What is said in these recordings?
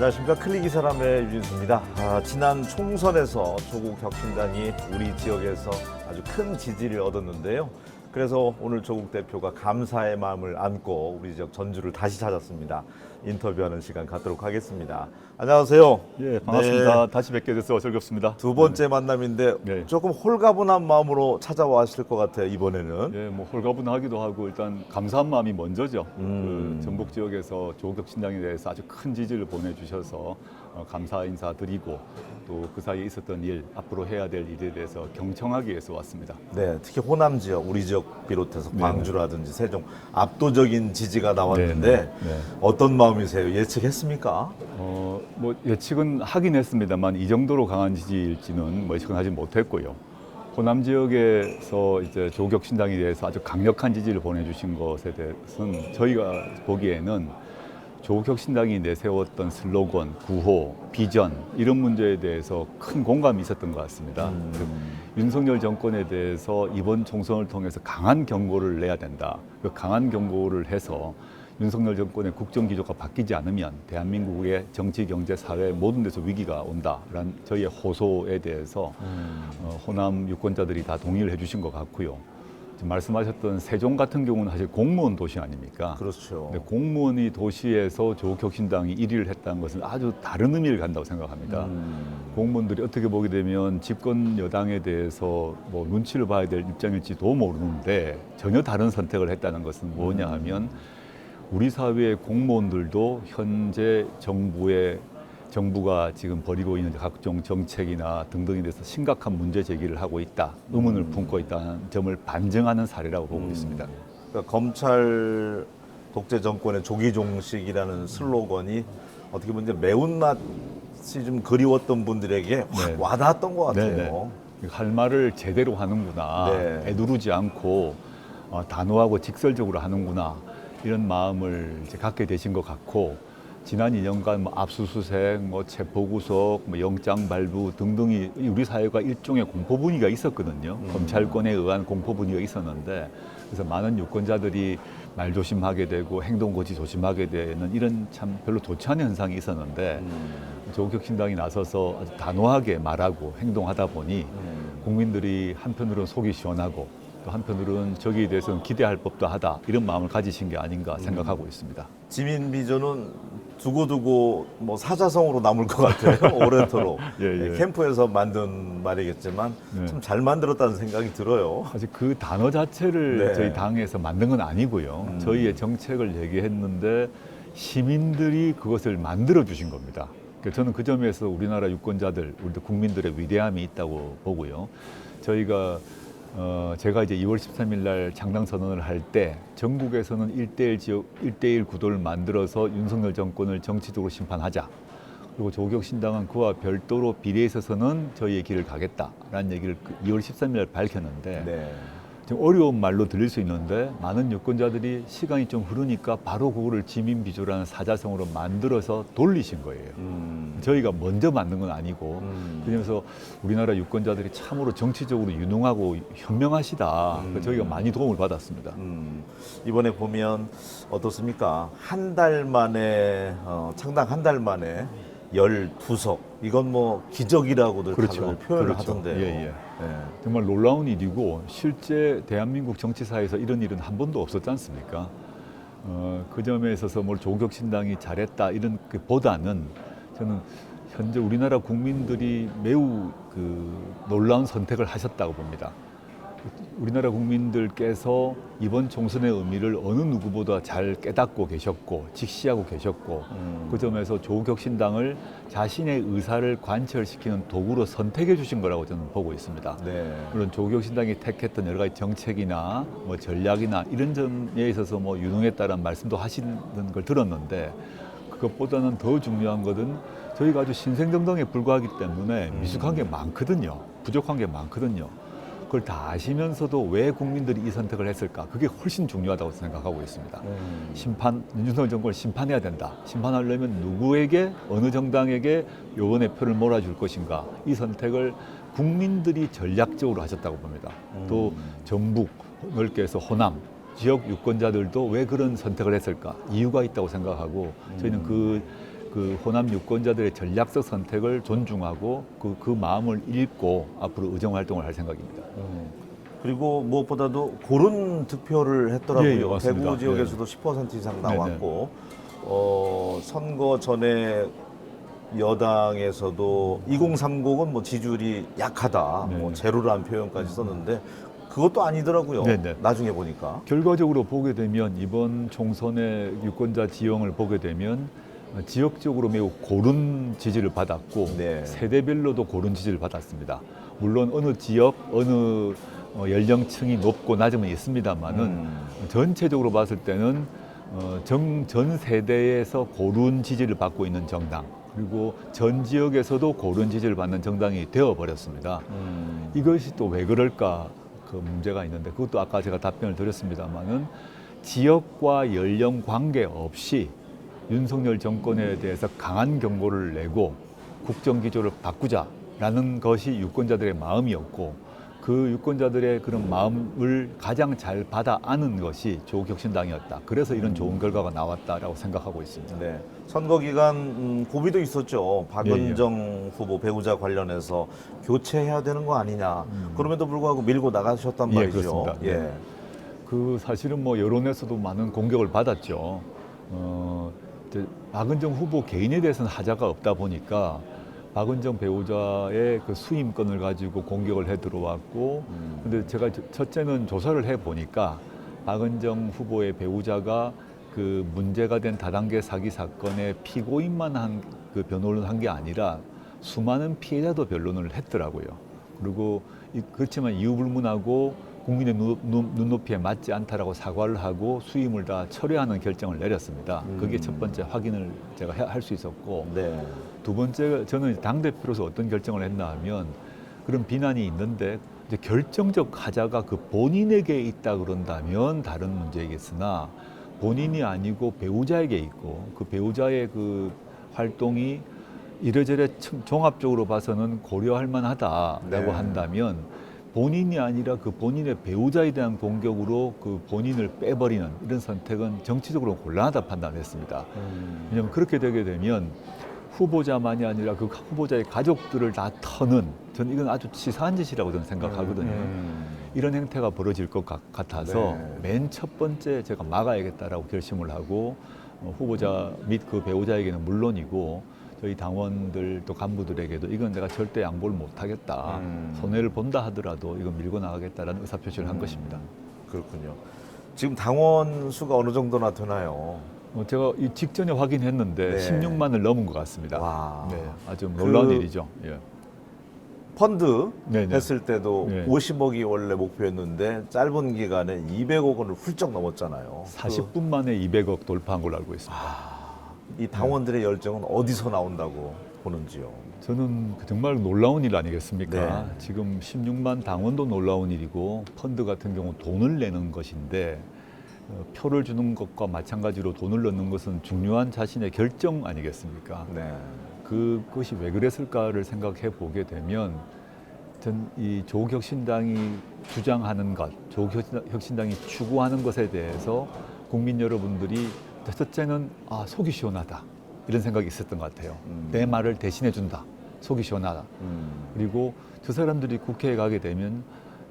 안녕하십니까. 클릭 이 사람의 유진수입니다. 지난 총선에서 조국 혁신당이 우리 지역에서 아주 큰 지지를 얻었는데요. 그래서 오늘 조국 대표가 감사의 마음을 안고 우리 지역 전주를 다시 찾았습니다. 인터뷰하는 시간 갖도록 하겠습니다. 안녕하세요. 예, 반갑습니다. 네, 다시 뵙게 돼서 즐겁습니다. 두 번째 만남인데 네. 조금 홀가분한 마음으로 찾아와실 것 같아요, 이번에는. 예, 뭐 홀가분하기도 하고 일단 감사한 마음이 먼저죠. 그 전북 지역에서 조국 혁신당에 대해서 아주 큰 지지를 보내주셔서 감사 인사 드리고 또 그 사이에 있었던 일, 앞으로 해야 될 일에 대해서 경청하기 위해서 왔습니다. 네, 특히 호남 지역, 우리 지역 비롯해서 광주라든지 세종 압도적인 지지가 나왔는데 네. 어떤 마음이세요? 예측했습니까? 뭐 예측은 하긴 했습니다만 이 정도로 강한 지지일지는 뭐 예측은 하지 못했고요. 호남 지역에서 이제 조국 혁신당에 대해서 아주 강력한 지지를 보내주신 것에 대해서는 저희가 보기에는 조국 혁신당이 내세웠던 슬로건, 구호, 비전 이런 문제에 대해서 큰 공감이 있었던 것 같습니다. 윤석열 정권에 대해서 이번 총선을 통해서 강한 경고를 내야 된다. 그 강한 경고를 해서 윤석열 정권의 국정 기조가 바뀌지 않으면 대한민국의 정치, 경제, 사회 모든 데서 위기가 온다라는 저희의 호소에 대해서 호남 유권자들이 다 동의를 해주신 것 같고요. 지금 말씀하셨던 세종 같은 경우는 사실 공무원 도시 아닙니까? 그렇죠. 근데 공무원이 도시에서 조국 혁신당이 1위를 했다는 것은 아주 다른 의미를 갖는다고 생각합니다. 공무원들이 어떻게 보게 되면 집권 여당에 대해서 뭐 눈치를 봐야 될 입장일지도 모르는데 전혀 다른 선택을 했다는 것은 뭐냐 하면 우리 사회의 공무원들도 현재 정부가 지금 벌이고 있는 각종 정책이나 등등에 대해서 심각한 문제 제기를 하고 있다, 의문을 품고 있다는 점을 반증하는 사례라고 보고 있습니다. 그러니까 검찰 독재 정권의 조기 종식이라는 슬로건이 어떻게 보면 이제 매운맛이 좀 그리웠던 분들에게 확 네. 와닿았던 것 같아요. 할 말을 제대로 하는구나, 네. 배두르지 않고 단호하고 직설적으로 하는구나 이런 마음을 이제 갖게 되신 것 같고, 지난 2년간 뭐 압수수색, 뭐 체포구속, 뭐 영장 발부 등등이 우리 사회가 일종의 공포 분위기가 있었거든요. 검찰권에 의한 공포 분위기가 있었는데, 그래서 많은 유권자들이 말 조심하게 되고 행동 고지 조심하게 되는 이런 참 별로 좋지 않은 현상이 있었는데 조국 혁신당이 나서서 아주 단호하게 말하고 행동하다 보니 국민들이 한편으로는 속이 시원하고 또 한편으로는 저기에 대해서는 기대할 법도 하다, 이런 마음을 가지신 게 아닌가 생각하고 있습니다. 지민 비전은 두고두고 뭐 사자성어로 남을 것 같아요. 오래도록. 예. 캠프에서 만든 말이겠지만 네. 참 잘 만들었다는 생각이 들어요. 사실 그 단어 자체를 네. 저희 당에서 만든 건 아니고요. 저희의 정책을 얘기했는데 시민들이 그것을 만들어 주신 겁니다. 그러니까 저는 그 점에서 우리나라 유권자들, 우리 국민들의 위대함이 있다고 보고요. 제가 이제 2월 13일 날 창당 선언을 할 때 전국에서는 1대1 구도를 만들어서 윤석열 정권을 정치적으로 심판하자. 그리고 조국 혁신당은 그와 별도로 비례에 있어서는 저희의 길을 가겠다라는 얘기를 2월 13일 날 밝혔는데, 네. 좀 어려운 말로 들릴 수 있는데 많은 유권자들이 시간이 좀 흐르니까 바로 그거를 지민비조라는 사자성어로 만들어서 돌리신 거예요. 저희가 먼저 만든 건 아니고, 그러면서 우리나라 유권자들이 참으로 정치적으로 유능하고 현명하시다. 저희가 많이 도움을 받았습니다. 이번에 보면 어떻습니까? 한 달 만에 창당 한 달 만에 12석, 이건 뭐 기적이라고들 다들 표현을 하던데요. 예. 정말 놀라운 일이고, 실제 대한민국 정치사에서 이런 일은 한 번도 없었지 않습니까? 그 점에 있어서 뭘 조국 혁신당이 잘했다 이런 것보다는 저는 현재 우리나라 국민들이 매우 놀라운 선택을 하셨다고 봅니다. 우리나라 국민들께서 이번 총선의 의미를 어느 누구보다 잘 깨닫고 계셨고 직시하고 계셨고, 그 점에서 조국 혁신당을 자신의 의사를 관철시키는 도구로 선택해 주신 거라고 저는 보고 있습니다. 네. 물론 조국 혁신당이 택했던 여러 가지 정책이나 뭐 전략이나 이런 점에 있어서 뭐 유능했다는 말씀도 하시는 걸 들었는데, 그것보다는 더 중요한 것은 저희가 아주 신생정당에 불과하기 때문에 미숙한 게 많거든요. 부족한 게 많거든요. 그걸 다 아시면서도 왜 국민들이 이 선택을 했을까? 그게 훨씬 중요하다고 생각하고 있습니다. 윤석열 정권을 심판해야 된다. 심판하려면 누구에게, 어느 정당에게 요번에 표를 몰아줄 것인가? 이 선택을 국민들이 전략적으로 하셨다고 봅니다. 또 전북, 넓게 해서 호남, 지역 유권자들도 왜 그런 선택을 했을까? 이유가 있다고 생각하고, 저희는 그 그 호남 유권자들의 전략적 선택을 존중하고 그 마음을 읽고 앞으로 의정 활동을 할 생각입니다. 그리고 무엇보다도 고른 득표를 했더라고요. 예, 예, 맞습니다. 대구 지역에서도 10% 이상 네네. 나왔고 선거 전에 여당에서도 2030은 뭐 지지율이 약하다, 네. 뭐 제로라는 표현까지 썼는데 그것도 아니더라고요. 네네. 나중에 보니까. 결과적으로 보게 되면 이번 총선의 유권자 지형을 보게 되면 지역적으로 매우 고른 지지를 받았고 네. 세대별로도 고른 지지를 받았습니다. 물론 어느 지역, 어느 연령층이 높고 낮음은 있습니다만은 전체적으로 봤을 때는 전 세대에서 고른 지지를 받고 있는 정당, 그리고 전 지역에서도 고른 지지를 받는 정당이 되어버렸습니다. 이것이 또 왜 그럴까 그 문제가 있는데, 그것도 아까 제가 답변을 드렸습니다만은 지역과 연령 관계없이 윤석열 정권에 대해서 강한 경고를 내고 국정기조를 바꾸자라는 것이 유권자들의 마음이었고, 그 유권자들의 그런 마음을 가장 잘 받아 안은 것이 조국혁신당이었다. 그래서 이런 좋은 결과가 나왔다라고 생각하고 있습니다. 네. 선거 기간 고비도 있었죠. 박은정 후보 배우자 관련해서 교체해야 되는 거 아니냐. 그럼에도 불구하고 밀고 나가셨단 예, 말이죠. 그렇습니다. 네. 그 사실은 뭐 여론에서도 많은 공격을 받았죠. 이제 박은정 후보 개인에 대해서는 하자가 없다 보니까 박은정 배우자의 그 수임권을 가지고 공격을 해 들어왔고, 근데 제가 첫째는 조사를 해 보니까 박은정 후보의 배우자가 그 문제가 된 다단계 사기 사건의 피고인만 한 그 변호를 한 게 아니라 수많은 피해자도 변론을 했더라고요. 그리고 그렇지만 이유 불문하고 국민의 눈높이에 맞지 않다라고 사과를 하고 수임을 다 철회하는 결정을 내렸습니다. 그게 첫 번째 확인을 제가 할 수 있었고, 네. 두 번째, 저는 당대표로서 어떤 결정을 했나 하면, 그런 비난이 있는데 이제 결정적 하자가 그 본인에게 있다 그런다면 다른 문제이겠으나, 본인이 아니고 배우자에게 있고 그 배우자의 그 활동이 이래저래 종합적으로 봐서는 고려할 만하다라고 네. 한다면, 본인이 아니라 그 본인의 배우자에 대한 공격으로 그 본인을 빼버리는 이런 선택은 정치적으로 곤란하다 판단했습니다. 왜냐하면 그렇게 되게 되면 후보자만이 아니라 그 후보자의 가족들을 다 터는, 저는 이건 아주 치사한 짓이라고 저는 생각하거든요. 이런 행태가 벌어질 것 같아서 네. 맨 첫 번째 제가 막아야겠다라고 결심을 하고, 후보자 및 그 배우자에게는 물론이고 저희 당원들 또 간부들에게도 이건 내가 절대 양보를 못하겠다. 손해를 본다 하더라도 이건 밀고 나가겠다라는 의사표시를 한 것입니다. 그렇군요. 지금 당원 수가 어느 정도나 되나요? 제가 이 직전에 확인했는데 네. 16만을 넘은 것 같습니다. 와. 네, 아주 놀라운 그 일이죠. 예. 펀드 네네. 했을 때도 네. 50억이 원래 목표였는데 짧은 기간에 200억 원을 훌쩍 넘었잖아요. 40분 만에 200억 돌파한 걸로 알고 있습니다. 이 당원들의 열정은 어디서 나온다고 보는지요? 저는 정말 놀라운 일 아니겠습니까? 네. 지금 16만 당원도 놀라운 일이고, 펀드 같은 경우 돈을 내는 것인데, 표를 주는 것과 마찬가지로 돈을 넣는 것은 중요한 자신의 결정 아니겠습니까? 네. 그것이 왜 그랬을까를 생각해 보게 되면, 전 이 조국혁신당이 주장하는 것, 조국혁신당이 추구하는 것에 대해서 국민 여러분들이 첫째는 속이 시원하다 이런 생각이 있었던 것 같아요. 내 말을 대신해 준다, 속이 시원하다. 그리고 저 사람들이 국회에 가게 되면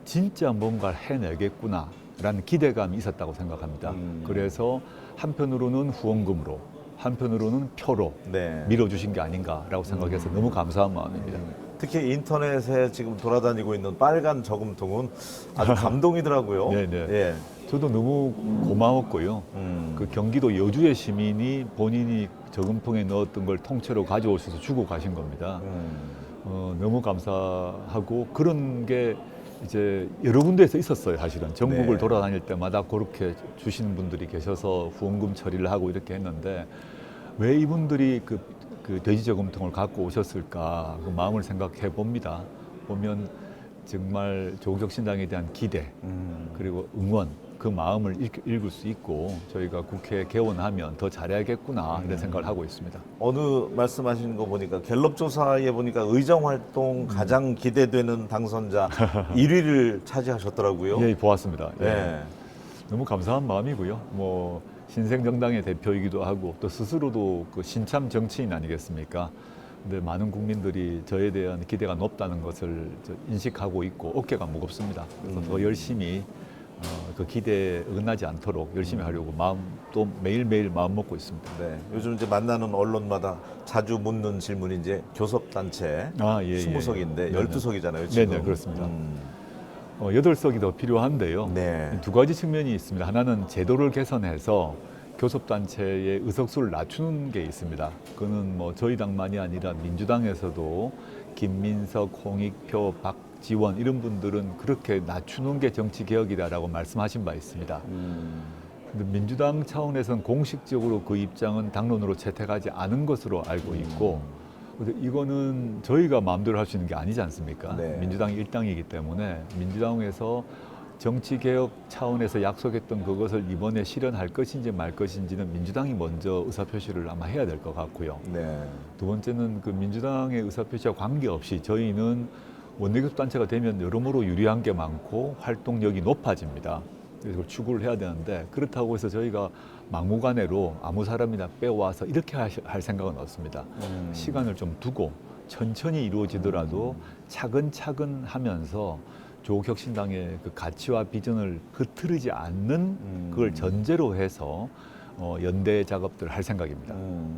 진짜 뭔가를 해내겠구나라는 기대감이 있었다고 생각합니다. 그래서 한편으로는 후원금으로, 한편으로는 표로 네. 밀어주신 게 아닌가라고 생각해서 너무 감사한 마음입니다. 특히 인터넷에 지금 돌아다니고 있는 빨간 저금통은 아주 감동이더라고요. 네네. 예. 저도 너무 고마웠고요. 그 경기도 여주의 시민이 본인이 저금통에 넣었던 걸 통째로 가져오셔서 주고 가신 겁니다. 너무 감사하고, 그런 게 이제 여러 군데에서 있었어요. 사실은 전국을 네. 돌아다닐 때마다 그렇게 주시는 분들이 계셔서 후원금 처리를 하고 이렇게 했는데, 왜 이분들이 그 돼지 저금통을 갖고 오셨을까, 그 마음을 생각해 봅니다. 보면 정말 조국혁신당에 대한 기대, 그리고 응원, 그 마음을 읽을 수 있고, 저희가 국회 개원하면 더 잘해야겠구나 이런 생각을 하고 있습니다. 어느 말씀하시는 거 보니까 갤럽 조사에 보니까 의정 활동 가장 기대되는 당선자 1위를 차지하셨더라고요. 예, 보았습니다. 예. 네. 너무 감사한 마음이고요. 뭐 신생정당의 대표이기도 하고 또 스스로도 그 신참 정치인 아니겠습니까? 근데 많은 국민들이 저에 대한 기대가 높다는 것을 인식하고 있고 어깨가 무겁습니다. 그래서 더 열심히 그 기대에 어긋나지 않도록 열심히 하려고 또 매일매일 마음 먹고 있습니다. 네. 요즘 이제 만나는 언론마다 자주 묻는 질문이 이제 교섭단체 예, 20석인데 예. 12석이잖아요, 지금. 네네, 그렇습니다. 8석이 더 필요한데요. 네. 두 가지 측면이 있습니다. 하나는 제도를 개선해서 교섭단체의 의석수를 낮추는 게 있습니다. 그거는 뭐 저희 당만이 아니라 민주당에서도 김민석, 홍익표, 박지원 이런 분들은 그렇게 낮추는 게 정치개혁이다라고 말씀하신 바 있습니다. 근데 민주당 차원에서는 공식적으로 그 입장은 당론으로 채택하지 않은 것으로 알고 있고 근데 이거는 저희가 마음대로 할 수 있는 게 아니지 않습니까? 네. 민주당이 일당이기 때문에 민주당에서 정치개혁 차원에서 약속했던 그것을 이번에 실현할 것인지 말 것인지는 민주당이 먼저 의사표시를 아마 해야 될 것 같고요. 네. 두 번째는 그 민주당의 의사표시와 관계없이 저희는 원내교섭단체가 되면 여러모로 유리한 게 많고 활동력이 높아집니다. 그래서 그걸 추구를 해야 되는데 그렇다고 해서 저희가 막무가내로 아무 사람이나 빼와서 이렇게 할 생각은 없습니다. 시간을 좀 두고 천천히 이루어지더라도 차근차근 하면서 조국혁신당의 그 가치와 비전을 흐트르지 않는 그걸 전제로 해서 연대 작업들을 할 생각입니다.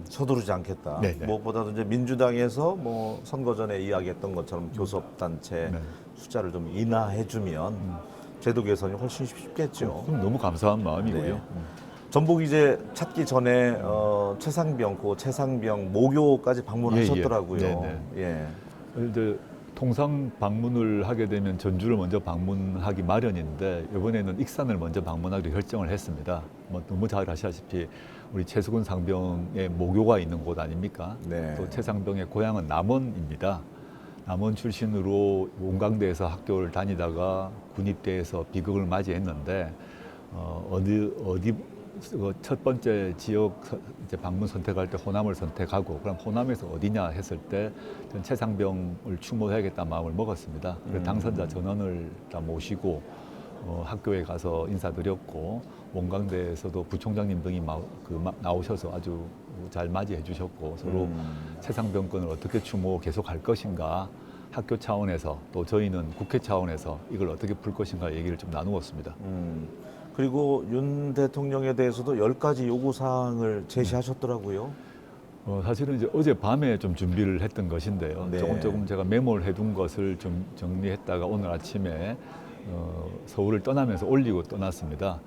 서두르지 않겠다. 네네. 무엇보다도 이제 민주당에서 뭐 선거 전에 이야기했던 것처럼 교섭단체 네. 숫자를 좀 인하해주면 제도 개선이 훨씬 쉽겠죠. 그럼 너무 감사한 마음이고요. 네. 전북 이제 찾기 전에 최상병 모교까지 방문하셨더라고요. 예. 이제 통상 방문을 하게 되면 전주를 먼저 방문하기 마련인데 이번에는 익산을 먼저 방문하기로 결정을 했습니다. 뭐 너무 잘 아시다시피 우리 최수근 상병의 모교가 있는 곳 아닙니까? 네. 또 최상병의 고향은 남원입니다. 남원 출신으로 원광대에서 학교를 다니다가 군입대에서 비극을 맞이했는데 어디 첫 번째 지역 이제 방문 선택할 때 호남을 선택하고 그럼 호남에서 어디냐 했을 때 전 최상병을 추모해야겠다는 마음을 먹었습니다. 그래서 당선자 전원을 다 모시고 학교에 가서 인사드렸고 원광대에서도 부총장님 등이 나오셔서 아주 잘 맞이해 주셨고 서로 최상병권을 어떻게 추모 계속할 것인가 학교 차원에서 또 저희는 국회 차원에서 이걸 어떻게 풀 것인가 얘기를 좀 나누었습니다. 그리고 윤 대통령에 대해서도 10가지 요구사항을 제시하셨더라고요. 사실은 이제 어젯밤에 좀 준비를 했던 것인데요. 네. 조금 제가 메모를 해둔 것을 좀 정리했다가 오늘 아침에 서울을 떠나면서 올리고 떠났습니다.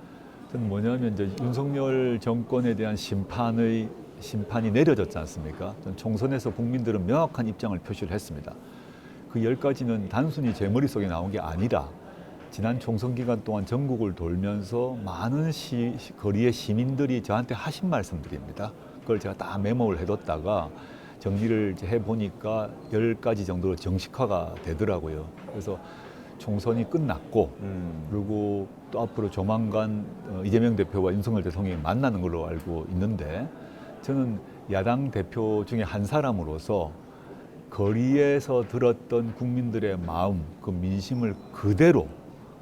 저는 뭐냐면 이제 윤석열 정권에 대한 심판이 내려졌지 않습니까? 전 총선에서 국민들은 명확한 입장을 표시를 했습니다. 그 10가지는 단순히 제 머릿속에 나온 게 아니라 지난 총선 기간 동안 전국을 돌면서 많은 거리의 시민들이 저한테 하신 말씀들입니다. 그걸 제가 다 메모를 해뒀다가 정리를 해보니까 10가지 정도로 정식화가 되더라고요. 그래서 총선이 끝났고 그리고 또 앞으로 조만간 이재명 대표와 윤석열 대통령이 만나는 걸로 알고 있는데 저는 야당 대표 중에 한 사람으로서 거리에서 들었던 국민들의 마음, 그 민심을 그대로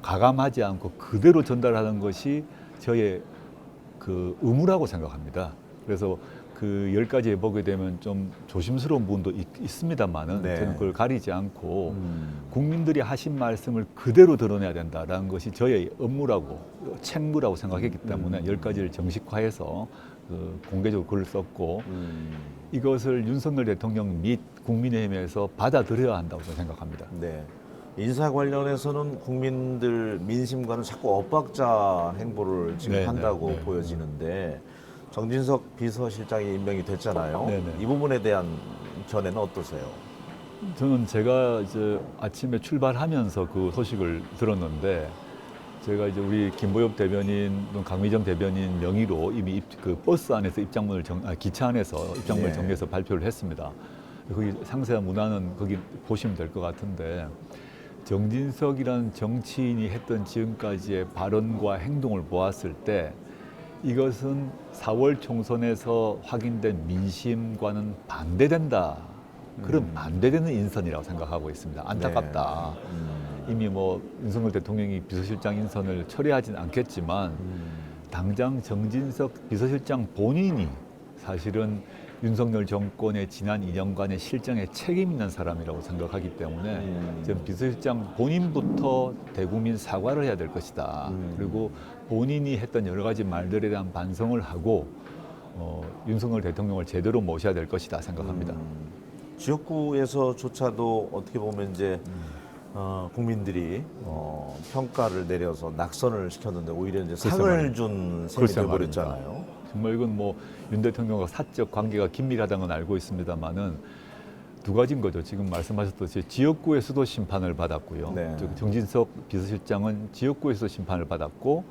가감하지 않고 그대로 전달하는 것이 저의 그 의무라고 생각합니다. 그래서 그 10가지 해보게 되면 좀 조심스러운 부분도 있습니다만은 네. 저는 그걸 가리지 않고 국민들이 하신 말씀을 그대로 드러내야 된다라는 것이 저의 업무라고 책무라고 생각했기 때문에 10가지를 정식화해서 공개적으로 글을 썼고 이것을 윤석열 대통령 및 국민의힘에서 받아들여야 한다고 저는 생각합니다. 네. 인사 관련해서는 국민들 민심과는 자꾸 엇박자 행보를 지금 네, 한다고 네, 네. 보여지는데 정진석 비서실장이 임명이 됐잖아요. 네, 네. 이 부분에 대한 견해는 어떠세요? 저는 제가 이제 아침에 출발하면서 그 소식을 들었는데 제가 이제 우리 김보엽 대변인, 강미정 대변인 명의로 이미 그 버스 안에서 기차 안에서 입장문을 네. 정리해서 발표를 했습니다. 거기 상세한 문화는 거기 보시면 될 것 같은데 정진석이라는 정치인이 했던 지금까지의 발언과 행동을 보았을 때 이것은 4월 총선에서 확인된 민심과는 반대된다. 그런 반대되는 인선이라고 생각하고 있습니다. 안타깝다. 이미 뭐 윤석열 대통령이 비서실장 인선을 철회하진 않겠지만 당장 정진석 비서실장 본인이 사실은 윤석열 정권의 지난 2년간의 실정에 책임 있는 사람이라고 생각하기 때문에 지금 비서실장 본인부터 대국민 사과를 해야 될 것이다. 그리고 본인이 했던 여러 가지 말들에 대한 반성을 하고 윤석열 대통령을 제대로 모셔야 될 것이다 생각합니다. 지역구에서조차도 어떻게 보면 이제 국민들이 평가를 내려서 낙선을 시켰는데 오히려 이제 상을 준 셈이 글쎄 되어버렸잖아요. 정말 이건 뭐 윤 대통령과 사적 관계가 긴밀하다는 건 알고 있습니다만은 두 가지인 거죠. 지금 말씀하셨듯이 지역구에서도 심판을 받았고요. 네. 정진석 비서실장은 지역구에서 심판을 받았고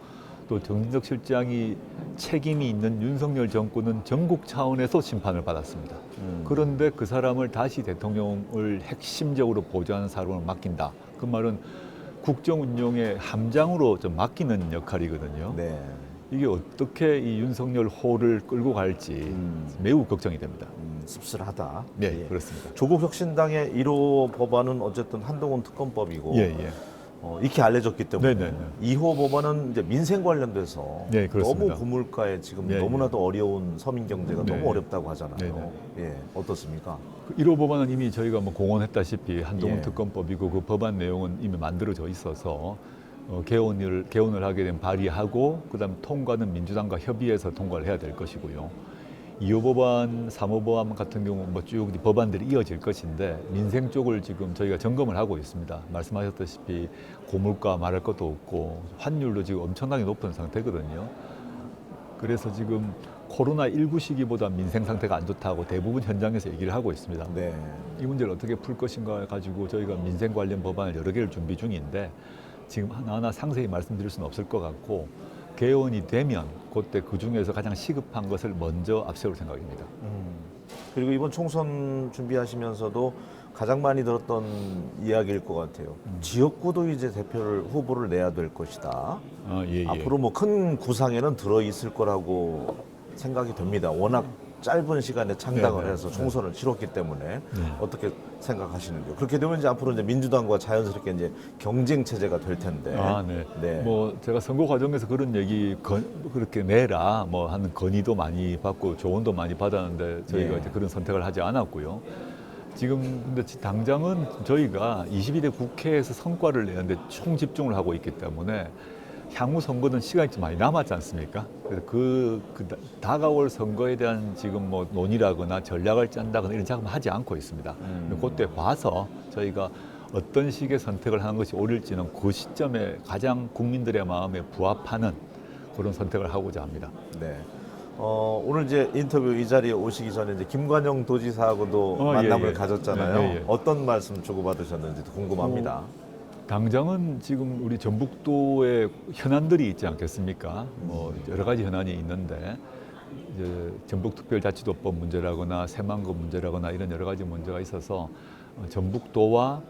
또 정진석 실장이 책임이 있는 윤석열 정권은 전국 차원에서 심판을 받았습니다. 그런데 그 사람을 다시 대통령을 핵심적으로 보좌하는 사람을 맡긴다. 그 말은 국정 운영의 함장으로 좀 맡기는 역할이거든요. 네. 이게 어떻게 이 윤석열 호를 끌고 갈지 매우 걱정이 됩니다. 씁쓸하다. 네, 예. 그렇습니다. 조국혁신당의 1호 법안은 어쨌든 한동훈 특검법이고 예, 예. 익히 알려졌기 때문에 네네네. 2호 법안은 이제 민생 관련돼서 네, 그렇습니다. 너무 고물가에 지금 예, 너무나도 어려운 서민 경제가 네. 너무 어렵다고 하잖아요. 네네. 예, 어떻습니까? 그 1호 법안은 이미 저희가 뭐 공언했다시피 한동훈 예. 특검법이고 그 법안 내용은 이미 만들어져 있어서 개원을 하게 되면 발의하고 그다음 통과는 민주당과 협의해서 통과를 해야 될 것이고요. 2호 법안, 3호 법안 같은 경우 뭐 쭉 법안들이 이어질 것인데 민생 쪽을 지금 저희가 점검을 하고 있습니다. 말씀하셨다시피 고물가 말할 것도 없고 환율도 지금 엄청나게 높은 상태거든요. 그래서 지금 코로나19 시기보다 민생 상태가 안 좋다고 대부분 현장에서 얘기를 하고 있습니다. 네. 이 문제를 어떻게 풀 것인가 가지고 저희가 민생 관련 법안을 여러 개를 준비 중인데 지금 하나하나 상세히 말씀드릴 수는 없을 것 같고 개원이 되면 그때 그 중에서 가장 시급한 것을 먼저 앞세울 생각입니다. 그리고 이번 총선 준비하시면서도 가장 많이 들었던 이야기일 것 같아요. 지역구도 이제 후보를 내야 될 것이다. 예. 앞으로 뭐 큰 구상에는 들어 있을 거라고 생각이 됩니다. 워낙 짧은 시간에 창당을 네. 해서 총선을 치렀기 때문에 어떻게 생각하시는지요? 그렇게 되면 이제 앞으로 이제 민주당과 자연스럽게 이제 경쟁 체제가 될 텐데. 네. 네. 뭐 제가 선거 과정에서 그런 얘기 그렇게 내라 뭐 하는 건의도 많이 받고 조언도 많이 받았는데 저희가 예. 이제 그런 선택을 하지 않았고요. 지금 근데 당장은 저희가 22대 국회에서 성과를 내는데 총 집중을 하고 있기 때문에 향후 선거는 시간이 좀 많이 남았지 않습니까? 그래서 다가올 선거에 대한 지금 뭐 논의라거나 전략을 짠다거나 이런 작업을 하지 않고 있습니다. 그때 봐서 저희가 어떤 식의 선택을 하는 것이 옳을지는 그 시점에 가장 국민들의 마음에 부합하는 그런 선택을 하고자 합니다. 네. 오늘 이제 인터뷰 이 자리에 오시기 전에 이제 김관영 도지사하고도 만남을 예. 가졌잖아요. 예. 어떤 말씀 주고받으셨는지도 궁금합니다. 당장은 지금 우리 전북도에 현안들이 있지 않겠습니까? 뭐 여러 가지 현안이 있는데 이제 전북특별자치도법 문제라거나 새만금 문제라거나 이런 여러 가지 문제가 있어서 전북도와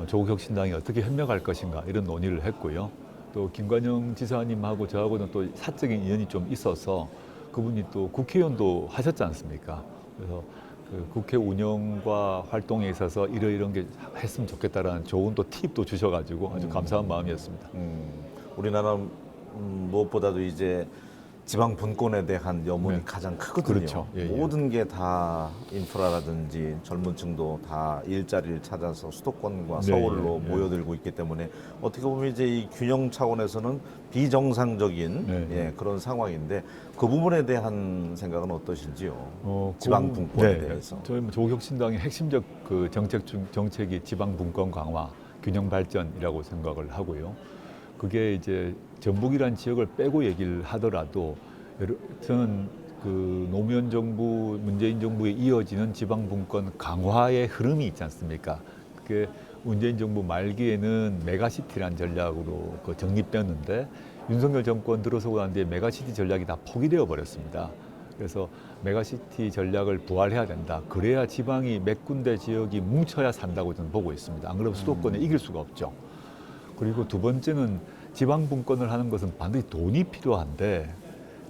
조국혁신당이 어떻게 협력할 것인가 이런 논의를 했고요. 또 김관영 지사님하고 저하고는 또 사적인 인연이 좀 있어서 그분이 또 국회의원도 하셨지 않습니까? 그래서 그 국회 운영과 활동에 있어서 이런 게 했으면 좋겠다라는 좋은 또 팁도 주셔가지고 아주 감사한 마음이었습니다. 우리나라 무엇보다도 이제 지방 분권에 대한 염원이 네. 가장 크거든요. 그렇죠. 예. 모든 게 다 인프라라든지 젊은층도 다 일자리를 찾아서 수도권과 네, 서울로 예. 모여들고 있기 때문에 어떻게 보면 이제 이 균형 차원에서는 비정상적인 네. 그런 상황인데 그 부분에 대한 생각은 어떠신지요? 지방 분권에 대해서. 저희 조국혁신당의 핵심적 그 정책이 지방 분권 강화, 균형 발전이라고 생각을 하고요. 그게 이제 전북이란 지역을 빼고 얘기를 하더라도 저는 그 노무현 정부, 문재인 정부에 이어지는 지방 분권 강화의 흐름이 있지 않습니까? 그게 문재인 정부 말기에는 메가시티란 전략으로 그 정립되었는데 윤석열 정권 들어서고 난 뒤에 메가시티 전략이 다 포기되어 버렸습니다. 그래서 메가시티 전략을 부활해야 된다. 그래야 지방이 몇 군데 지역이 뭉쳐야 산다고 저는 보고 있습니다. 안 그러면 수도권에 이길 수가 없죠. 그리고 두 번째는 지방 분권을 하는 것은 반드시 돈이 필요한데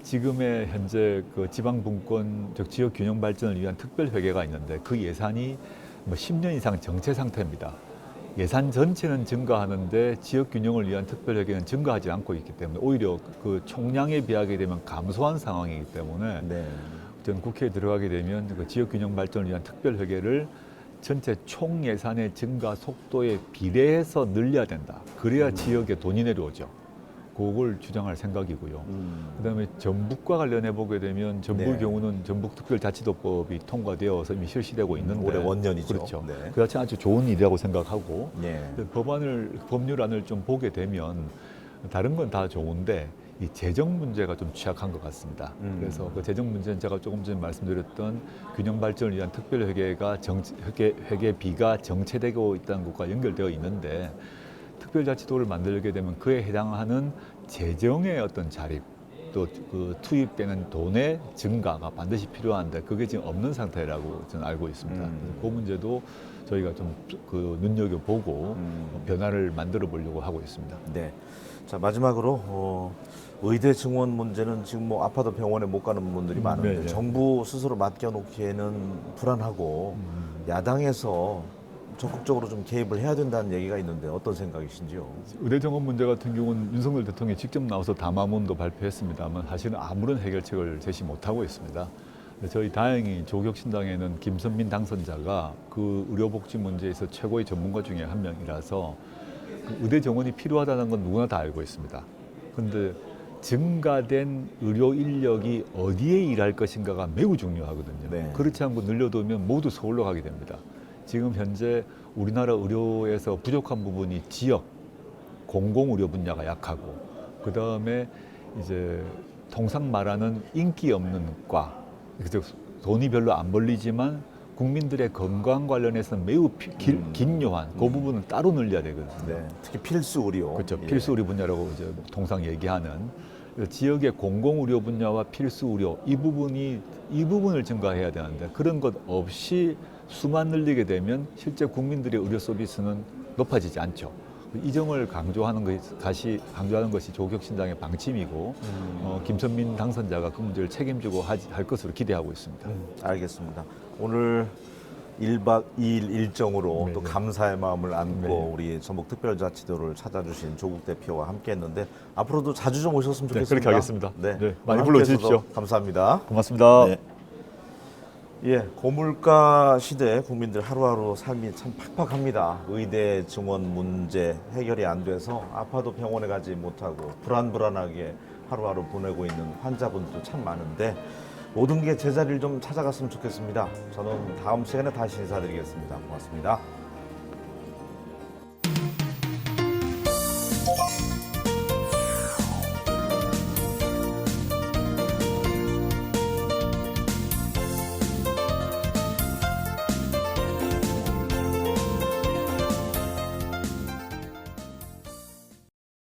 지금의 현재 그 지방 분권, 즉 지역 균형 발전을 위한 특별 회계가 있는데 그 예산이 뭐 10년 이상 정체 상태입니다. 예산 전체는 증가하는데 지역 균형을 위한 특별회계는 증가하지 않고 있기 때문에 오히려 그 총량에 비하게 되면 감소한 상황이기 때문에 네. 전 국회에 들어가게 되면 그 지역 균형 발전을 위한 특별회계를 전체 총 예산의 증가 속도에 비례해서 늘려야 된다. 그래야 지역에 돈이 내려오죠. 그걸 주장할 생각이고요. 그다음에 전북과 관련해 보게 되면 전북의 네. 경우는 전북특별자치도법이 통과되어서 이미 실시되고 있는데 올해 원년이죠. 그렇죠. 네. 그 자체 아주 좋은 일이라고 생각하고 네. 법률안을 좀 보게 되면 다른 건 다 좋은데 이 재정 문제가 좀 취약한 것 같습니다. 그래서 그 재정 문제는 제가 조금 전에 말씀드렸던 균형 발전을 위한 특별회계가 회계비가 정체되고 있다는 것과 연결되어 있는데 특별자치도를 만들게 되면 그에 해당하는 재정의 어떤 자립 또 그 투입되는 돈의 증가가 반드시 필요한데 그게 지금 없는 상태라고 저는 알고 있습니다. 그래서 그 문제도 저희가 좀 그 눈여겨보고 변화를 만들어 보려고 하고 있습니다. 네. 자, 마지막으로 의대 증원 문제는 지금 뭐 아파도 병원에 못 가는 분들이 많은데 네. 정부 스스로 맡겨놓기에는 불안하고 야당에서 적극적으로 좀 개입을 해야 된다는 얘기가 있는데 어떤 생각이신지요? 의대 정원 문제 같은 경우는 윤석열 대통령이 직접 나와서 담화문도 발표했습니다만 사실은 아무런 해결책을 제시 못하고 있습니다. 저희 다행히 조국혁신당에는 김선민 당선자가 그 의료복지 문제에서 최고의 전문가 중에 한 명이라서 그 의대 정원이 필요하다는 건 누구나 다 알고 있습니다. 그런데 증가된 의료 인력이 어디에 일할 것인가가 매우 중요하거든요. 네. 그렇지 않고 늘려두면 모두 서울로 가게 됩니다. 지금 현재 우리나라 의료에서 부족한 부분이 지역 공공의료 분야가 약하고 그 다음에 이제 통상 말하는 인기 없는 과, 그래서 돈이 별로 안 벌리지만 국민들의 건강 관련해서는 매우 긴요한 그 부분은 따로 늘려야 되거든요. 네. 특히 필수 의료. 그렇죠. 예. 필수 의료 분야라고 이제 통상 얘기하는 지역의 공공 의료 분야와 필수 의료 이 부분을 증가해야 되는데 그런 것 없이 수만 늘리게 되면 실제 국민들의 의료 서비스는 높아지지 않죠. 이 점을 강조하는 것이 조국혁신당의 방침이고 김선민 당선자가 그 문제를 책임지고 할 것으로 기대하고 있습니다. 알겠습니다. 오늘 1박 2일 일정으로 또 네네. 감사의 마음을 안고 네. 우리 전북특별자치도를 찾아주신 조국 대표와 함께했는데 앞으로도 자주 좀 오셨으면 네, 좋겠습니다. 그렇게 하겠습니다. 네, 네, 많이 함께 불러주십시오. 해주셔서 감사합니다. 고맙습니다. 네. 예, 고물가 시대에 국민들 하루하루 삶이 참 팍팍합니다. 의대 증원 문제 해결이 안 돼서 아파도 병원에 가지 못하고 불안하게 하루하루 보내고 있는 환자분도 참 많은데 모든 게 제자리를 좀 찾아갔으면 좋겠습니다. 저는 다음 시간에 다시 인사드리겠습니다. 고맙습니다.